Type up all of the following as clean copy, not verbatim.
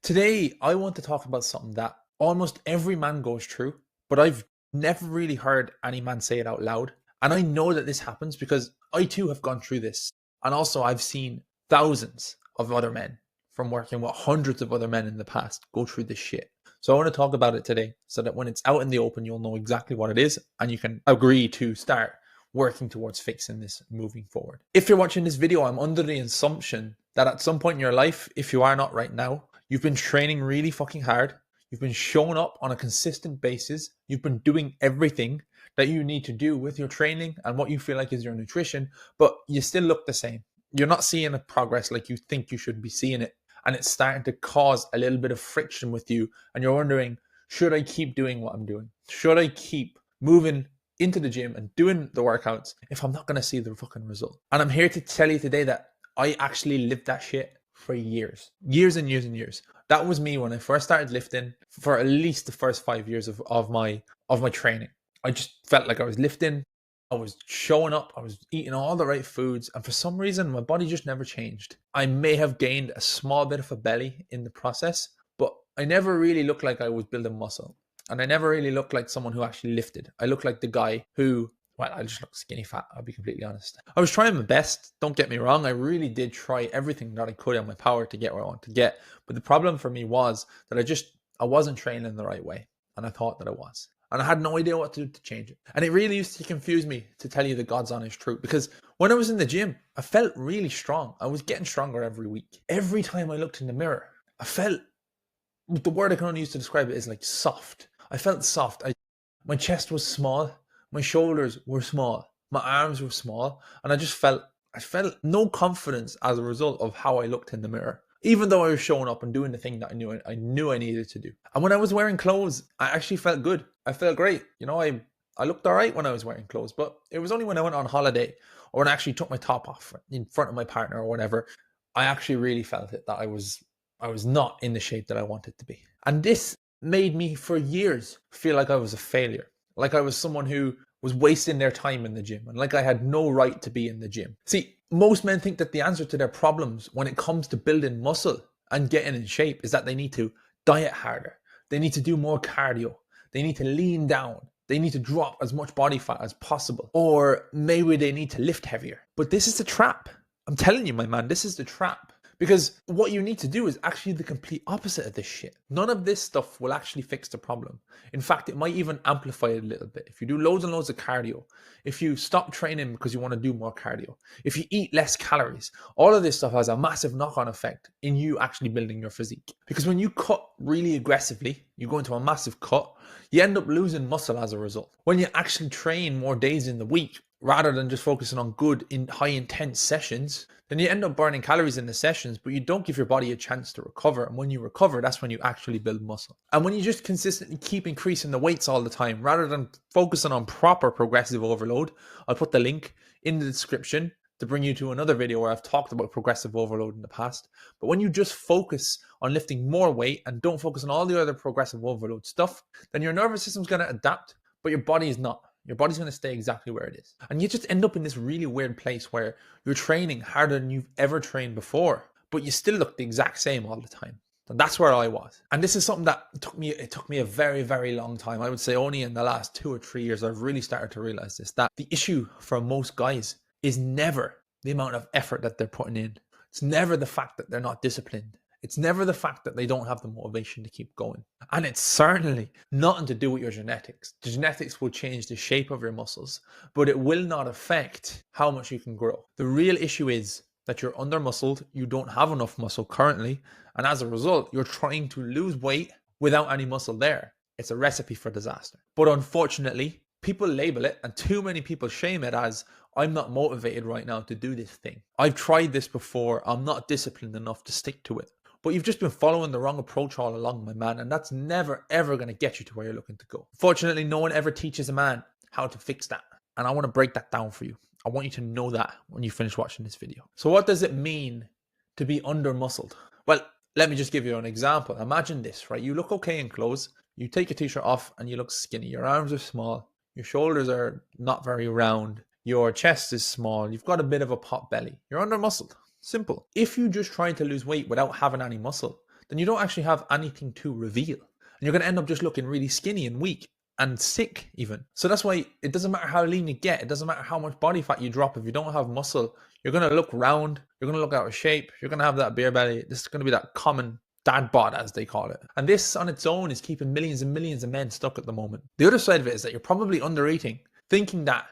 Today, I want to talk about something that almost every man goes through, but I've never really heard any man say it out loud. And I know that this happens because I too have gone through this. And also, I've seen thousands of other men from working with hundreds of other men in the past go through this shit. So I want to talk about it today so that when it's out in the open, you'll know exactly what it is and you can agree to start working towards fixing this moving forward. If you're watching this video, I'm under the assumption that at some point in your life, if you are not right now, you've been training really fucking hard. You've been showing up on a consistent basis. You've been doing everything that you need to do with your training and what you feel like is your nutrition, but you still look the same. You're not seeing a progress like you think you should be seeing it. And it's starting to cause a little bit of friction with you. And you're wondering, should I keep doing what I'm doing? Should I keep moving into the gym and doing the workouts if I'm not going to see the fucking result? And I'm here to tell you today that I actually lived that shit for years and years and years. That was me when I first started lifting for at least the first 5 years of my training. I just felt like I was lifting, I was showing up, I was eating all the right foods, and for some reason my body just never changed. I may have gained a small bit of a belly in the process, but I never really looked like I was building muscle. And I never really looked like someone who actually lifted. I looked like the guy who, well, I just looked skinny fat, I'll be completely honest. I was trying my best, don't get me wrong. I really did try everything that I could in my power to get where I want to get. But the problem for me was that I wasn't training the right way. And I thought that I was. And I had no idea what to do to change it. And it really used to confuse me, to tell you the God's honest truth. Because when I was in the gym, I felt really strong. I was getting stronger every week. Every time I looked in the mirror, I felt, the word I can only use to describe it is like soft. I felt soft. My chest was small. My shoulders were small. My arms were small. And I felt no confidence as a result of how I looked in the mirror. Even though I was showing up and doing the thing that I knew I needed to do. And when I was wearing clothes, I actually felt good. I felt great. You know, I looked all right when I was wearing clothes, but it was only when I went on holiday or when I actually took my top off in front of my partner or whatever, I actually really felt it, that I was not in the shape that I wanted to be. And this made me for years feel like I was a failure. Like I was someone who was wasting their time in the gym and like I had no right to be in the gym. See, most men think that the answer to their problems when it comes to building muscle and getting in shape is that they need to diet harder. They need to do more cardio. They need to lean down. They need to drop as much body fat as possible. Or maybe they need to lift heavier. But this is the trap. I'm telling you, my man, this is the trap. Because what you need to do is actually the complete opposite of this shit. None of this stuff will actually fix the problem. In fact, it might even amplify it a little bit. If you do loads and loads of cardio, if you stop training because you want to do more cardio, if you eat less calories, all of this stuff has a massive knock-on effect in you actually building your physique. Because when you cut really aggressively, you go into a massive cut, you end up losing muscle as a result. When you actually train more days in the week, rather than just focusing on good in high intense sessions, then you end up burning calories in the sessions, but you don't give your body a chance to recover. And when you recover, that's when you actually build muscle. And when you just consistently keep increasing the weights all the time, rather than focusing on proper progressive overload, I'll put the link in the description to bring you to another video where I've talked about progressive overload in the past. But when you just focus on lifting more weight and don't focus on all the other progressive overload stuff, then your nervous system's going to adapt, but your body is not. Your body's going to stay exactly where it is. And you just end up in this really weird place where you're training harder than you've ever trained before, but you still look the exact same all the time. And that's where I was. And this is something that it took me a very, very long time. I would say only in the last 2 or 3 years, I've really started to realize this, that the issue for most guys is never the amount of effort that they're putting in. It's never the fact that they're not disciplined. It's never the fact that they don't have the motivation to keep going. And it's certainly nothing to do with your genetics. The genetics will change the shape of your muscles, but it will not affect how much you can grow. The real issue is that you're under-muscled, you don't have enough muscle currently, and as a result, you're trying to lose weight without any muscle there. It's a recipe for disaster. But unfortunately, people label it, and too many people shame it as, I'm not motivated right now to do this thing. I've tried this before, I'm not disciplined enough to stick to it. But you've just been following the wrong approach all along, my man, and that's never, ever going to get you to where you're looking to go. Fortunately, no one ever teaches a man how to fix that. And I want to break that down for you. I want you to know that when you finish watching this video. So what does it mean to be under-muscled? Well, let me just give you an example. Imagine this, right? You look okay in clothes. You take your t-shirt off and you look skinny. Your arms are small. Your shoulders are not very round. Your chest is small. You've got a bit of a pot belly. You're under-muscled. Simple. If you just try to lose weight without having any muscle, then you don't actually have anything to reveal. And you're going to end up just looking really skinny and weak and sick even. So that's why it doesn't matter how lean you get. It doesn't matter how much body fat you drop. If you don't have muscle, you're going to look round. You're going to look out of shape. You're going to have that beer belly. This is going to be that common dad bod, as they call it. And this on its own is keeping millions and millions of men stuck at the moment. The other side of it is that you're probably under eating, thinking that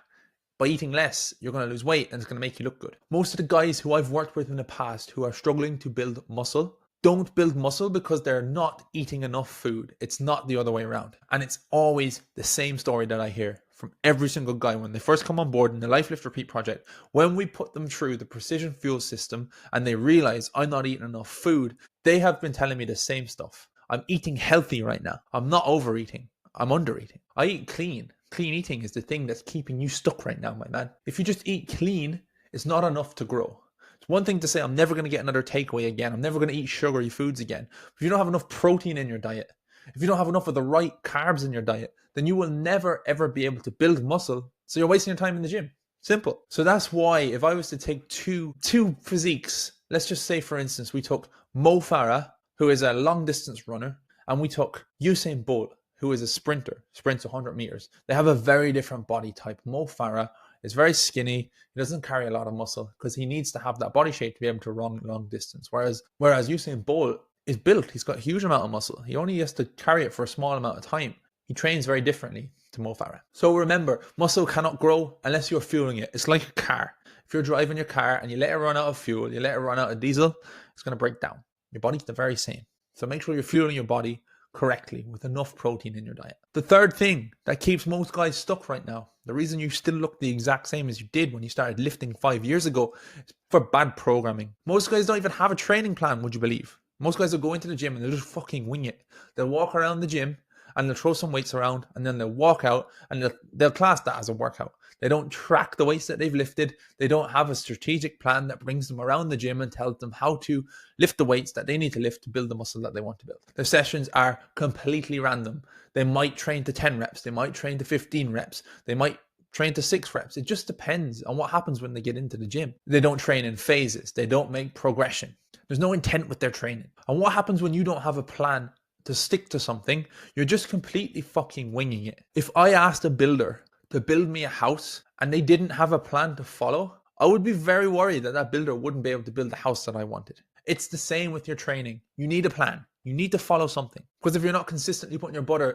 by eating less, you're going to lose weight and it's going to make you look good. Most of the guys who I've worked with in the past who are struggling to build muscle don't build muscle because they're not eating enough food. It's not the other way around. And it's always the same story that I hear from every single guy when they first come on board in the Life Lift Repeat project. When we put them through the precision fuel system and they realize I'm not eating enough food, they have been telling me the same stuff. I'm eating healthy right now. I'm not overeating. I'm undereating. I eat clean. Clean eating is the thing that's keeping you stuck right now, my man. If you just eat clean, it's not enough to grow. It's one thing to say, I'm never going to get another takeaway again. I'm never going to eat sugary foods again. If you don't have enough protein in your diet, if you don't have enough of the right carbs in your diet, then you will never, ever be able to build muscle. So you're wasting your time in the gym. Simple. So that's why if I was to take two physiques, let's just say, for instance, we took Mo Farah, who is a long distance runner, and we took Usain Bolt, who is a sprinter, sprints 100 meters. They have a very different body type. Mo Farah is very skinny. He doesn't carry a lot of muscle because he needs to have that body shape to be able to run long distance. Whereas Usain Bolt is built. He's got a huge amount of muscle. He only has to carry it for a small amount of time. He trains very differently to Mo Farah. So remember, muscle cannot grow unless you're fueling it. It's like a car. If you're driving your car and you let it run out of fuel, you let it run out of diesel, it's going to break down. Your body's the very same. So make sure you're fueling your body correctly with enough protein in your diet. The third thing that keeps most guys stuck right now, the reason you still look the exact same as you did when you started lifting 5 years ago, is for bad programming. Most guys don't even have a training plan, would you believe? Most guys will go into the gym and they'll just fucking wing it. They'll walk around the gym and they'll throw some weights around and then they'll walk out and they'll class that as a workout. They don't track the weights that they've lifted. They don't have a strategic plan that brings them around the gym and tells them how to lift the weights that they need to lift to build the muscle that they want to build. Their sessions are completely random. They might train to 10 reps. They might train to 15 reps. They might train to 6 reps. It just depends on what happens when they get into the gym. They don't train in phases. They don't make progression. There's no intent with their training. And what happens when you don't have a plan to stick to something? You're just completely fucking winging it. If I asked a builder to build me a house and they didn't have a plan to follow, I would be very worried that that builder wouldn't be able to build the house that I wanted. It's the same with your training. You need a plan. You need to follow something. Because if you're not consistently putting your body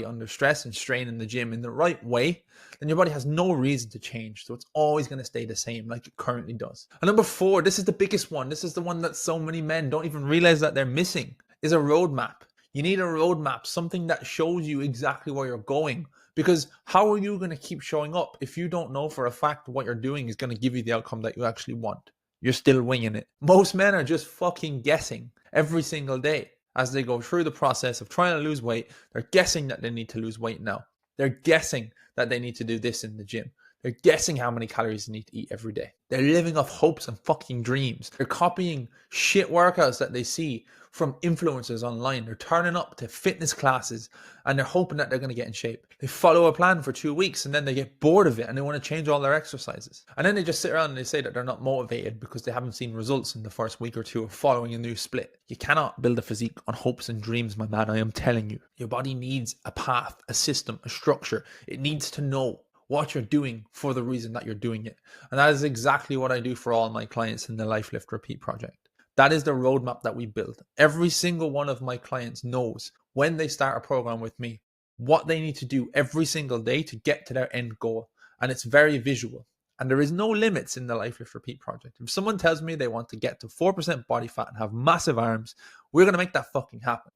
under stress and strain in the gym in the right way, then your body has no reason to change. So it's always going to stay the same like it currently does. And number 4, this is the biggest one. This is the one that so many men don't even realize that they're missing, is a roadmap. You need a roadmap, something that shows you exactly where you're going. Because how are you going to keep showing up if you don't know for a fact what you're doing is going to give you the outcome that you actually want? You're still winging it. Most men are just fucking guessing every single day as they go through the process of trying to lose weight. They're guessing that they need to lose weight now. They're guessing that they need to do this in the gym. They're guessing how many calories they need to eat every day. They're living off hopes and fucking dreams. They're copying shit workouts that they see from influencers online. They're turning up to fitness classes and they're hoping that they're going to get in shape. They follow a plan for 2 weeks and then they get bored of it and they want to change all their exercises. And then they just sit around and they say that they're not motivated because they haven't seen results in the first week or two of following a new split. You cannot build a physique on hopes and dreams, my man. I am telling you. Your body needs a path, a system, a structure. It needs to know what you're doing for the reason that you're doing it. And that is exactly what I do for all my clients in the Life Lift Repeat project. That is the roadmap that we build. Every single one of my clients knows when they start a program with me, what they need to do every single day to get to their end goal. And it's very visual. And there is no limits in the Life Lift Repeat project. If someone tells me they want to get to 4% body fat and have massive arms, we're going to make that fucking happen.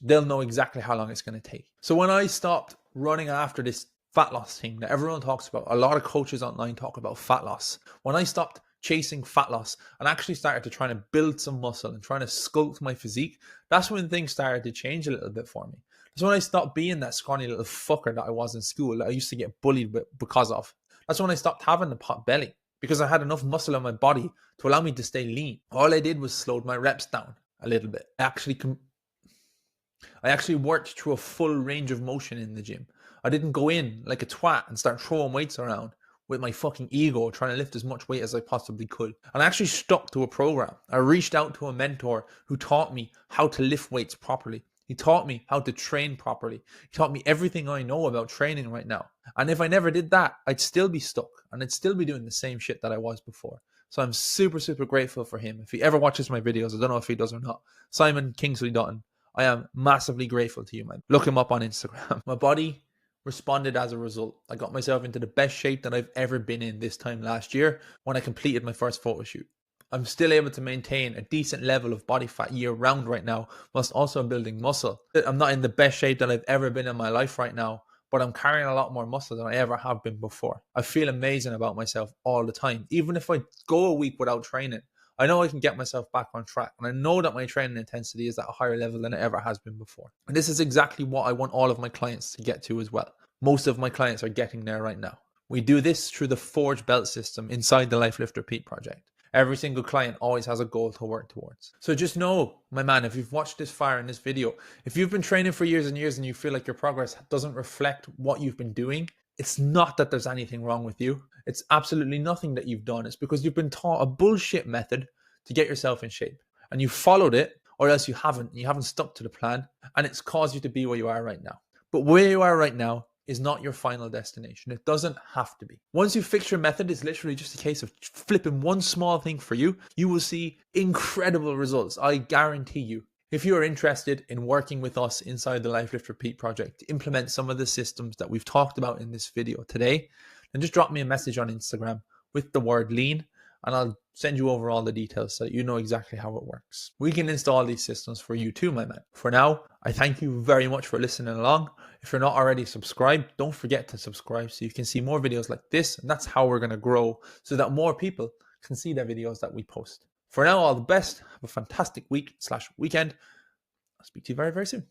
They'll know exactly how long it's going to take. So when I stopped running after this fat loss thing that everyone talks about, a lot of coaches online talk about fat loss. When I stopped chasing fat loss and actually started to try to build some muscle and trying to sculpt my physique, that's when things started to change a little bit for me. That's when I stopped being that scrawny little fucker that I was in school that I used to get bullied because of. That's when I stopped having a pot belly because I had enough muscle on my body to allow me to stay lean. All I did was slowed my reps down a little bit. I actually worked through a full range of motion in the gym. I didn't go in like a twat and start throwing weights around with my fucking ego trying to lift as much weight as I possibly could. And I actually stuck to a program. I reached out to a mentor who taught me how to lift weights properly. He taught me how to train properly. He taught me everything I know about training right now. And if I never did that, I'd still be stuck and I'd still be doing the same shit that I was before. So I'm super, super grateful for him. If he ever watches my videos, I don't know if he does or not. Simon Kingsley Dutton, I am massively grateful to you, man. Look him up on Instagram. My body responded as a result. I got myself into the best shape that I've ever been in this time last year when I completed my first photo shoot. I'm still able to maintain a decent level of body fat year round right now, whilst also building muscle. I'm not in the best shape that I've ever been in my life right now, but I'm carrying a lot more muscle than I ever have been before. I feel amazing about myself all the time. Even if I go a week without training, I know I can get myself back on track. And I know that my training intensity is at a higher level than it ever has been before. And this is exactly what I want all of my clients to get to as well. Most of my clients are getting there right now. We do this through the Forge Belt system inside the Life Lift Repeat project. Every single client always has a goal to work towards. So just know, my man, if you've watched this far in this video, if you've been training for years and years and you feel like your progress doesn't reflect what you've been doing, it's not that there's anything wrong with you. It's absolutely nothing that you've done. It's because you've been taught a bullshit method to get yourself in shape. And you followed it, or else you haven't stuck to the plan, and it's caused you to be where you are right now. But where you are right now is not your final destination. It doesn't have to be. Once you fix your method, it's literally just a case of flipping one small thing for you. You will see incredible results, I guarantee you. If you are interested in working with us inside the Life Lift Repeat project to implement some of the systems that we've talked about in this video today, then just drop me a message on Instagram with the word lean, and I'll send you over all the details so that you know exactly how it works. We can install these systems for you too, my man. For now, I thank you very much for listening along. If you're not already subscribed, don't forget to subscribe so you can see more videos like this. And that's how we're going to grow so that more people can see the videos that we post. For now, all the best. Have a fantastic week/weekend. I'll speak to you very, very soon.